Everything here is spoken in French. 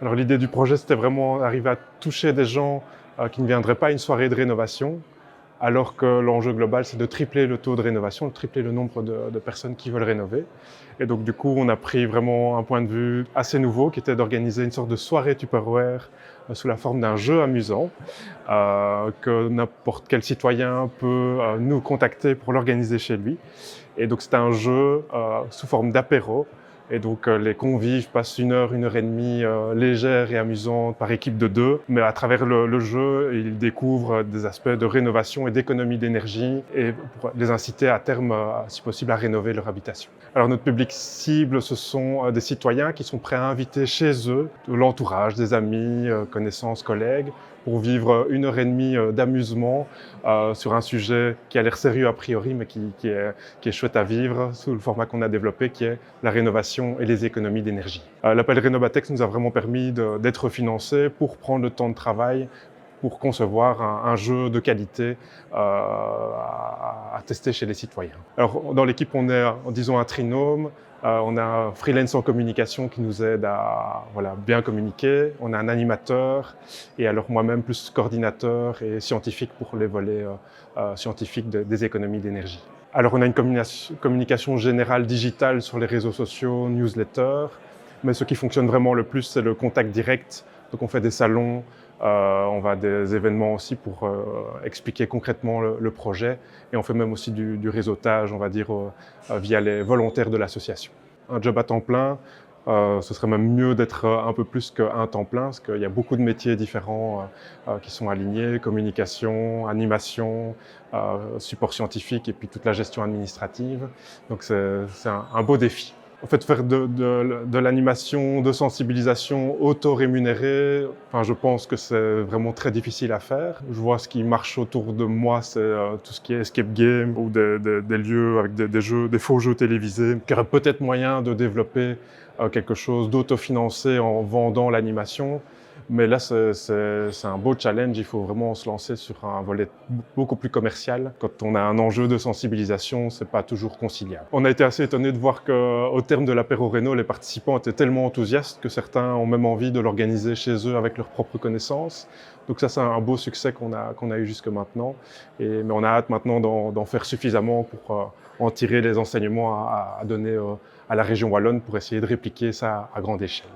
Alors l'idée du projet, c'était vraiment d'arriver à toucher des gens qui ne viendraient pas à une soirée de rénovation, alors que l'enjeu global, c'est de tripler le taux de rénovation, de tripler le nombre de personnes qui veulent rénover. Et donc du coup, on a pris vraiment un point de vue assez nouveau, qui était d'organiser une sorte de soirée Tupperware sous la forme d'un jeu amusant, que n'importe quel citoyen peut nous contacter pour l'organiser chez lui. Et donc c'est un jeu sous forme d'apéro. Et donc les convives passent une heure et demie légère et amusante par équipe de deux. Mais à travers le jeu, ils découvrent des aspects de rénovation et d'économie d'énergie et pour les inciter à terme, si possible, à rénover leur habitation. Alors notre public cible, ce sont des citoyens qui sont prêts à inviter chez eux de l'entourage, des amis, connaissances, collègues, pour vivre une heure et demie d'amusement sur un sujet qui a l'air sérieux a priori, mais qui est chouette à vivre sous le format qu'on a développé, qui est la rénovation et les économies d'énergie. L'appel Rénobatex nous a vraiment permis d'être financé pour prendre le temps de travail pour concevoir un jeu de qualité à tester chez les citoyens. Alors, dans l'équipe, on est, disons, un trinôme. On a un freelance en communication qui nous aide à bien communiquer. On a un animateur et alors moi-même plus coordinateur et scientifique pour les volets scientifiques des économies d'énergie. Alors on a une communication générale digitale sur les réseaux sociaux, newsletters, mais ce qui fonctionne vraiment le plus, c'est le contact direct. Donc on fait des salons, on va à des événements aussi pour expliquer concrètement le projet et on fait même aussi du réseautage, on va dire, via les volontaires de l'association. Un job à temps plein, ce serait même mieux d'être un peu plus qu'un temps plein parce qu'il y a beaucoup de métiers différents qui sont alignés, communication, animation, support scientifique et puis toute la gestion administrative. Donc c'est un beau défi. En fait, faire de l'animation, de sensibilisation auto-rémunérée, je pense que c'est vraiment très difficile à faire. Je vois ce qui marche autour de moi, c'est tout ce qui est escape game ou des lieux avec des jeux, des faux jeux télévisés, qui aurait peut-être moyen de développer quelque chose d'autofinancé en vendant l'animation. Mais là, c'est un beau challenge. Il faut vraiment se lancer sur un volet beaucoup plus commercial. Quand on a un enjeu de sensibilisation, c'est pas toujours conciliable. On a été assez étonnés de voir qu'au terme de l'apéro réno, les participants étaient tellement enthousiastes que certains ont même envie de l'organiser chez eux avec leurs propres connaissances. Donc ça, c'est un beau succès qu'on a eu jusque maintenant. Mais on a hâte maintenant d'en faire suffisamment pour en tirer les enseignements à donner à la région wallonne pour essayer de répliquer ça à grande échelle.